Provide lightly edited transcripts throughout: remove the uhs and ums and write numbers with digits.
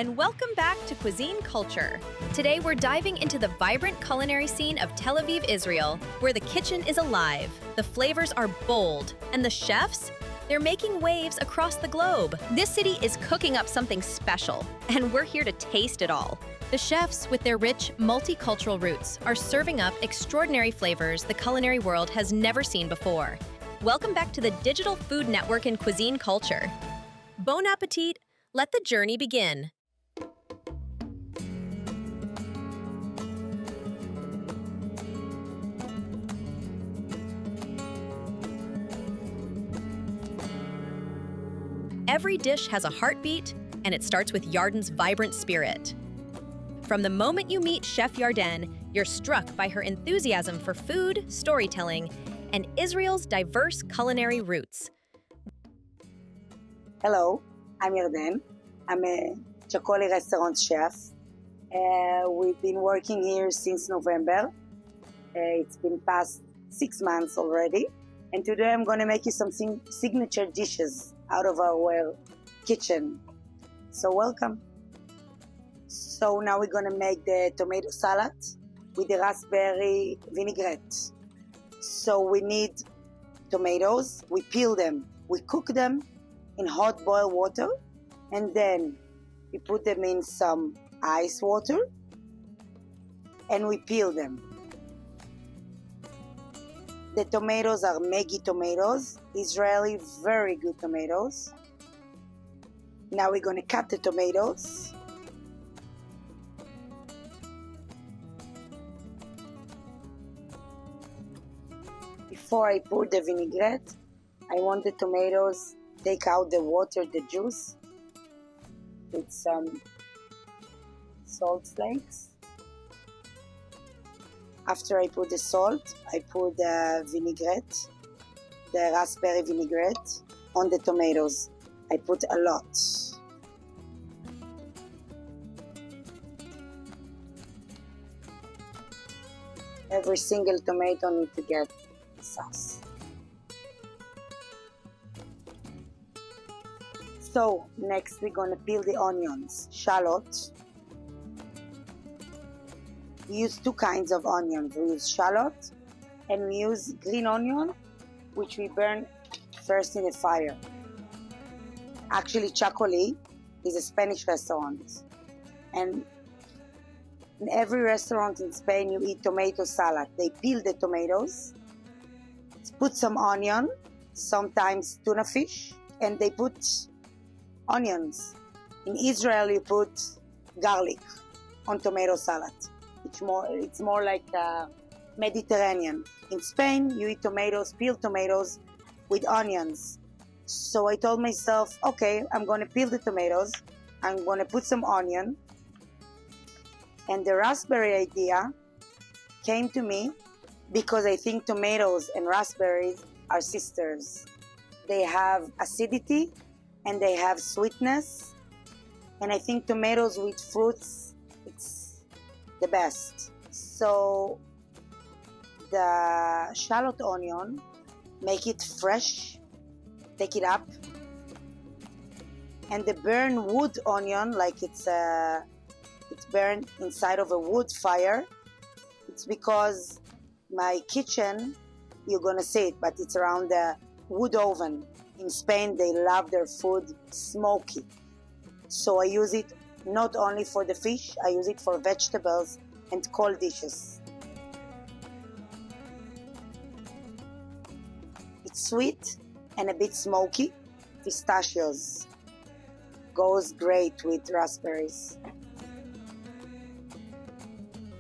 and welcome back to Cuisine Culture. Today we're diving into the vibrant culinary scene of Tel Aviv, Israel, where the kitchen is alive, the flavors are bold, and the chefs, they're making waves across the globe. This city is cooking up something special, and we're here to taste it all. The chefs, with their rich, multicultural roots, are serving up extraordinary flavors the culinary world has never seen before. Welcome back to the Digital Food Network in Cuisine Culture. Bon appetit! Let the journey begin. Every dish has a heartbeat, and it starts with Yarden's vibrant spirit. From the moment you meet Chef Yarden, you're struck by her enthusiasm for food, storytelling, and Israel's diverse culinary roots. Hello, I'm Yarden. I'm a Chakoli restaurant chef. We've been working here since November. It's been past 6 months already. And today I'm going to make you some signature dishes out of our kitchen. So welcome. So now we're going to make the tomato salad with the raspberry vinaigrette. So we need tomatoes, we peel them, we cook them in hot boiled water, and then we put them in some ice water and we peel them. The tomatoes are Maggi tomatoes, Israeli very good tomatoes. Now we're going to cut the tomatoes. Before I pour the vinaigrette, I want the tomatoes take out the water, the juice, with some salt flakes. After I put the salt, I pour the vinaigrette, the raspberry vinaigrette, on the tomatoes. I put a lot. Every single tomato needs to get sauce. So next we're going to peel the onions, shallot. We use two kinds of onions. We use shallot and we use green onion, which we burn first in the fire. Actually, Chakoli is a Spanish restaurant, and in every restaurant in Spain you eat tomato salad. They peel the tomatoes, put some onion, sometimes tuna fish, and they put onions. In Israel you put garlic on tomato salad. It's more like Mediterranean. In Spain you eat tomatoes, peeled tomatoes with onions. So I told myself, okay, I'm going to peel the tomatoes, I'm going to put some onion, and the raspberry idea came to me because I think tomatoes and raspberries are sisters. They have acidity and they have sweetness, and I think tomatoes with fruits, it's the best. So the shallot onion, make it fresh, take it up, and the burnt wood onion, like it's burned inside of a wood fire. It's because my kitchen, you're gonna see it, but it's around the wood oven. In Spain, they love their food smoky. So I use it not only for the fish, I use it for vegetables and cold dishes. It's sweet and a bit smoky. Pistachios goes great with raspberries.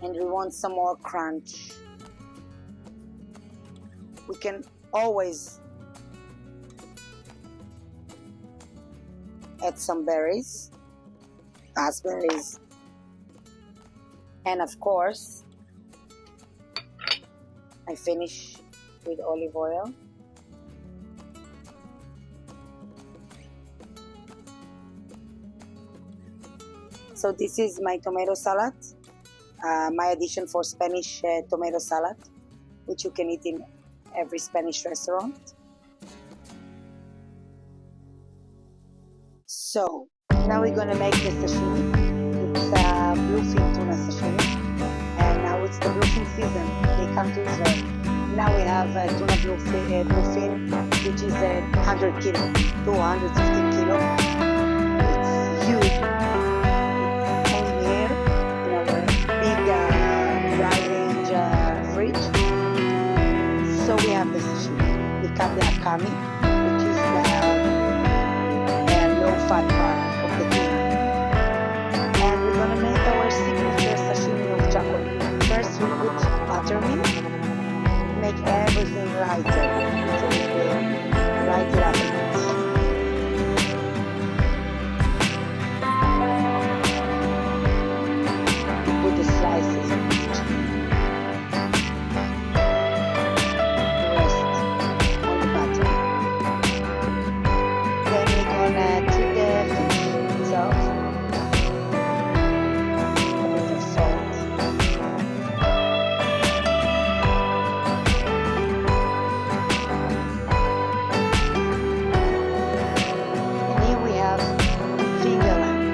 And we want some more crunch. We can always add some berries, raspberries, and of course, I finish with olive oil. So this is my tomato salad, my addition for Spanish tomato salad, which you can eat in every Spanish restaurant. So Now we're gonna make the sashimi. It's bluefin tuna sashimi, and now it's the bluefin season. They come to Israel. Now we have tuna bluefin, which is 100 kilo, 215 kilo. It's huge. It's hanging here in our big dry range fridge. So we have the sashimi. We cut the akami, which is the low-fat part of the tuna. And we're gonna make our signature sashimi of chocolate. First, we put buttermilk, make everything lighter, so it will light it up a bit. We put the slices of it. The rest on the butter. Then we're gonna treat the fish itself. A bit of salt. And here we have finger lime,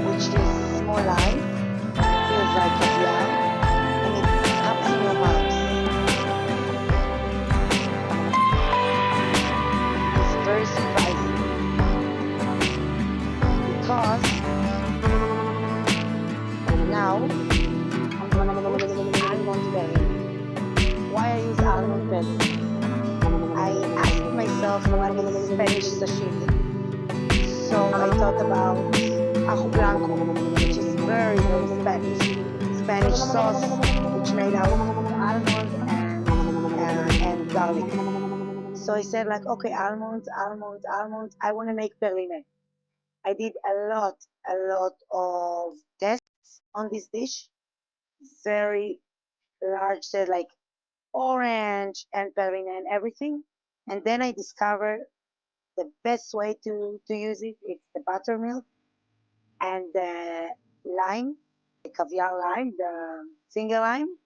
which is small lime, feels like caviar, and it comes in your mouth. It's very surprising because now I'm gonna put almond belly. Why I use almond belly? I asked myself what is Spanish sashimi. So I thought about ajo blanco, which is very, very Spanish sauce, which made out of almonds and garlic. So I said like, okay, almonds. I want to make berline. I did a lot of tests on this dish, very large, said like orange and berline and everything. And then I discovered the best way to use it. It's the buttermilk and the lime, the caviar lime, the finger lime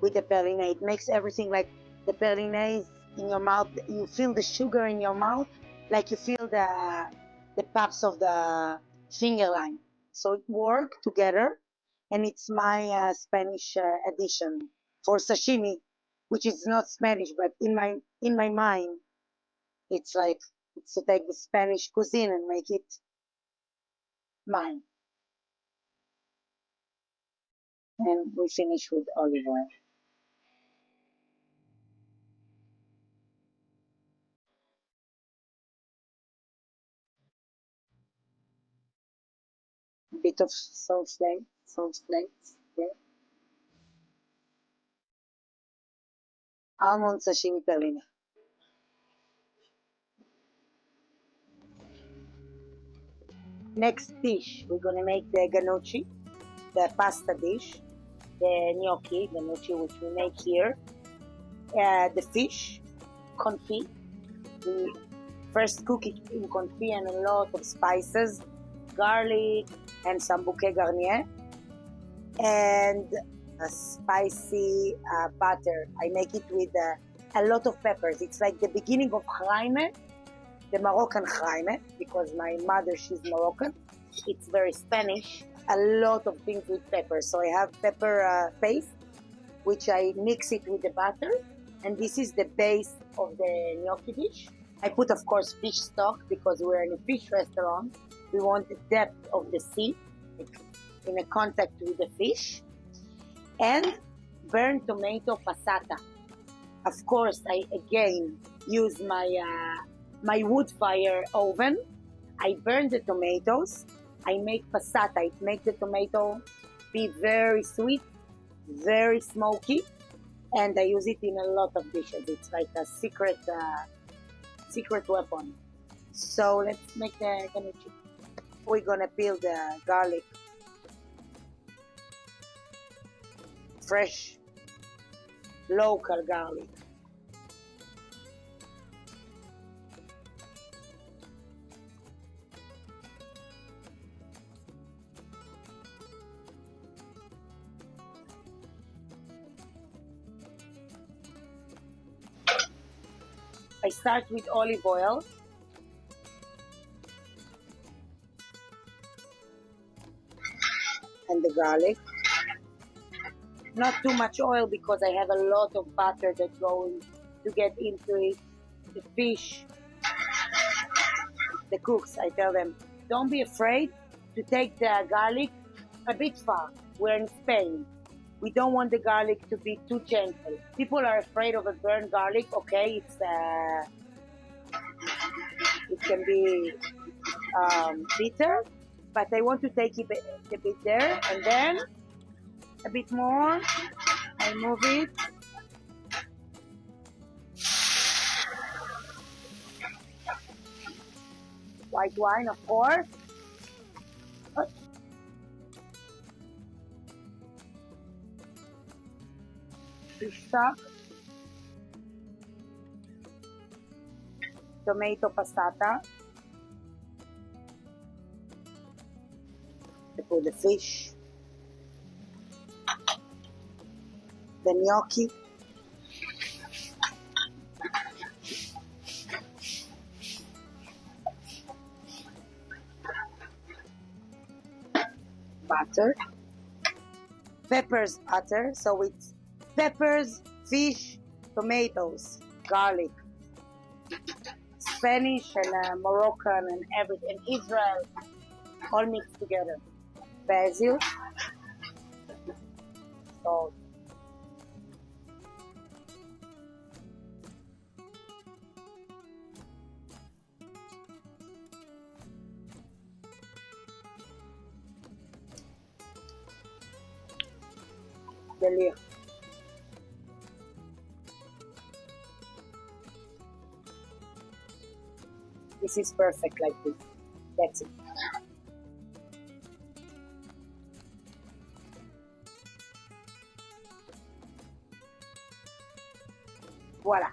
with the berline. It makes everything like the berline is in your mouth. You feel the sugar in your mouth, like you feel the puffs of the finger lime. So it work together, and it's my Spanish addition for sashimi, which is not Spanish, but in my mind, it's like it's to take the Spanish cuisine and make it mine. And we finish with olive oil. A bit of salt flakes. Yeah. Almond sashimi perlina. Next dish, we're gonna make the gnocchi, the pasta dish, the gnocchi, which we make here. The fish, confit. We first cook it in confit and a lot of spices, garlic, and some bouquet garnier, and a spicy butter. I make it with a lot of peppers. It's like the beginning of Jaime, the Moroccan Jaime, because my mother, she's Moroccan. It's very Spanish. A lot of things with pepper. So I have pepper paste, which I mix it with the butter. And this is the base of the gnocchi dish. I put, of course, fish stock because we're in a fish restaurant. We want the depth of the sea in a contact with the fish. And burnt tomato passata. Of course, I again use my wood fire oven. I burn the tomatoes. I make passata. It makes the tomato be very sweet, very smoky, and I use it in a lot of dishes. It's like a secret weapon. So let's make the gnocchi. We're gonna peel the garlic, fresh, local garlic. I start with olive oil. garlic. Not too much oil because I have a lot of butter that's going to get into it. The fish, the cooks, I tell them, don't be afraid to take the garlic a bit far. We're in Spain. We don't want the garlic to be too gentle. People are afraid of a burnt garlic. Okay, it can be bitter, but I want to take it a bit there, and then a bit more. I move it. White wine, of course. Fish stock. Tomato passata. I put the fish. The gnocchi. Butter. Peppers, butter. So it's peppers, fish, tomatoes, garlic. Spanish and Moroccan and everything. Israel, all mixed together. Basil. Salt. Delir. This is perfect like this. That's it. Voila.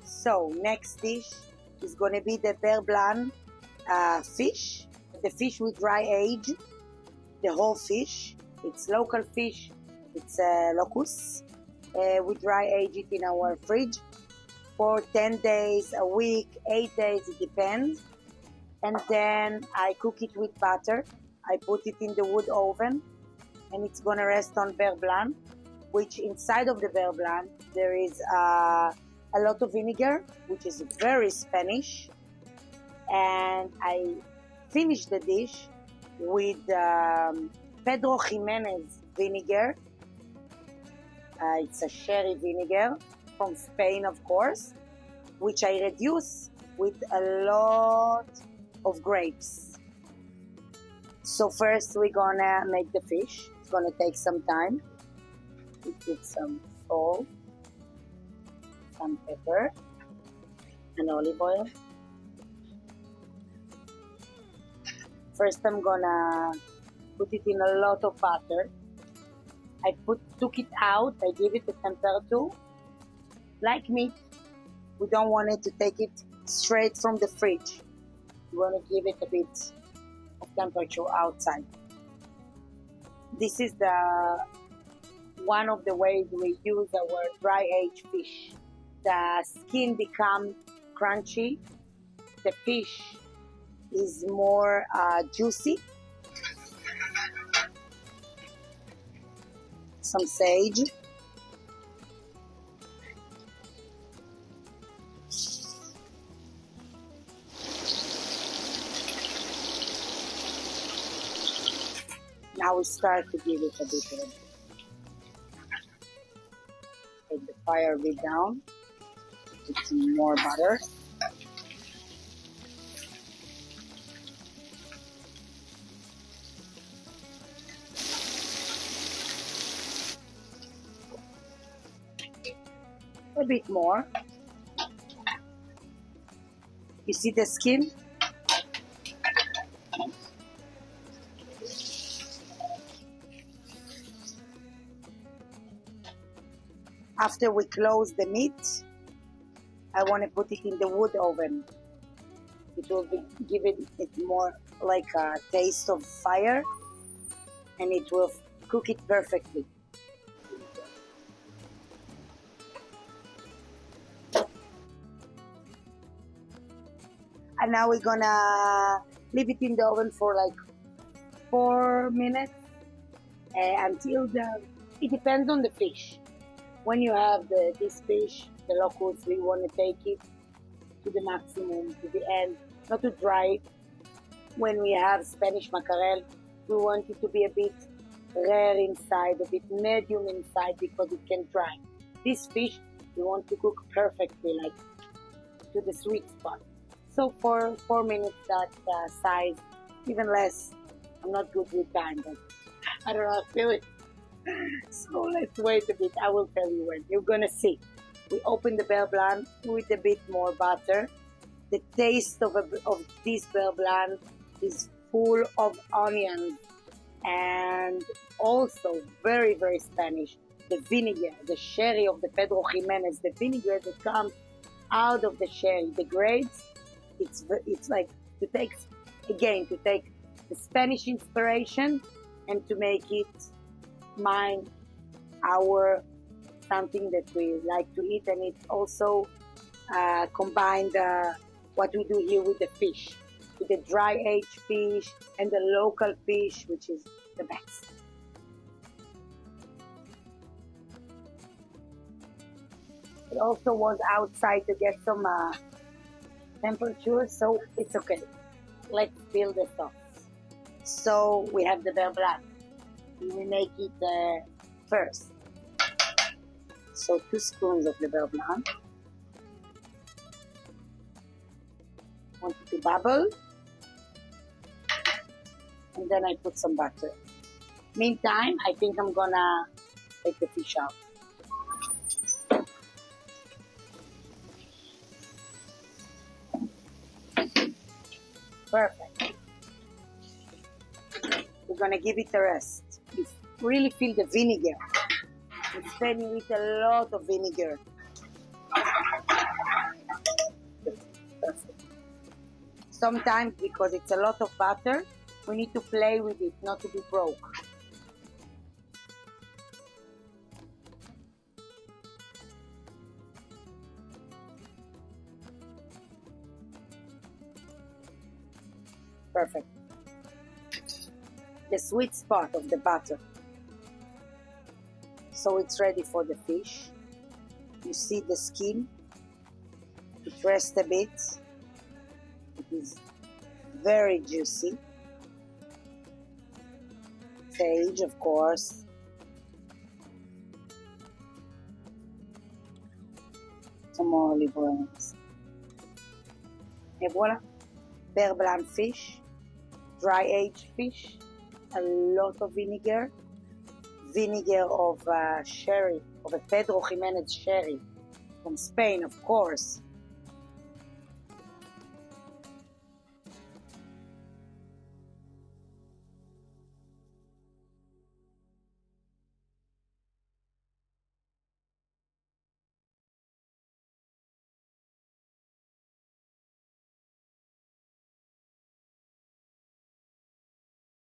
So next dish is going to be the Blan fish. The fish we dry age, the whole fish. It's local fish. It's locust. We dry age it in our fridge for 10 days, a week, 8 days, it depends. And then I cook it with butter. I put it in the wood oven, and it's gonna rest on beurre blanc, which inside of the beurre blanc there is a lot of vinegar, which is very Spanish. And I finish the dish with Pedro Jimenez vinegar. It's a sherry vinegar from Spain, of course, which I reduce with a lot of grapes. So first we're gonna make the fish. It's gonna take some time. We put some salt, some pepper, and olive oil. First I'm gonna put it in a lot of butter. I took it out, I give it a temperature. Like meat, we don't want it to take it straight from the fridge. We want to give it a bit of temperature outside. This is one of the ways we use our dry aged fish. The skin becomes crunchy. The fish is more juicy. Some sage. Now we start to give it a bit of. Take the fire a bit down. Put some more butter. A bit more. You see the skin? After we close the meat, I want to put it in the wood oven. It will give it more like a taste of fire, and it will cook it perfectly. And now we're gonna leave it in the oven for like 4 minutes until it depends on the fish. When you have this fish, the locust, we want to take it to the maximum, to the end, not to dry it. When we have Spanish mackerel, we want it to be a bit rare inside, a bit medium inside because it can dry. This fish, we want to cook perfectly, like to the sweet spot. So for 4 minutes, that size, even less. I'm not good with time, but I don't know how to do it. So let's wait a bit. I will tell you when. You're gonna see. We open the beurre blanc with a bit more butter. The taste of this beurre blanc is full of onions and also very, very Spanish. The vinegar, the sherry of the Pedro Jimenez, the vinegar that comes out of the sherry, the grapes. It's like to take the Spanish inspiration and to make it something that we like to eat, and it's also combined what we do here with the fish, with the dry aged fish and the local fish, which is the best. It also was outside to get some temperature, so it's okay. Let's build the sauce. So we have the beurre blanc. We make it first. So 2 spoons of the beurre blanc. Want it to bubble. And then I put some butter. Meantime, I think I'm gonna take the fish out. Perfect. We're gonna give it a rest. You really feel the vinegar. In Spain, you eat a lot of vinegar. Perfect. Sometimes, because it's a lot of butter, we need to play with it, not to be broke. Perfect. The sweet spot of the butter. So it's ready for the fish. You see the skin. It rests a bit. It is very juicy. Sage, of course. Some more olive oil. Et voilà. Beurre blanc fish. Dry aged fish. A lot of vinegar. Vinegar of sherry, of a Pedro Jimenez sherry from Spain, of course.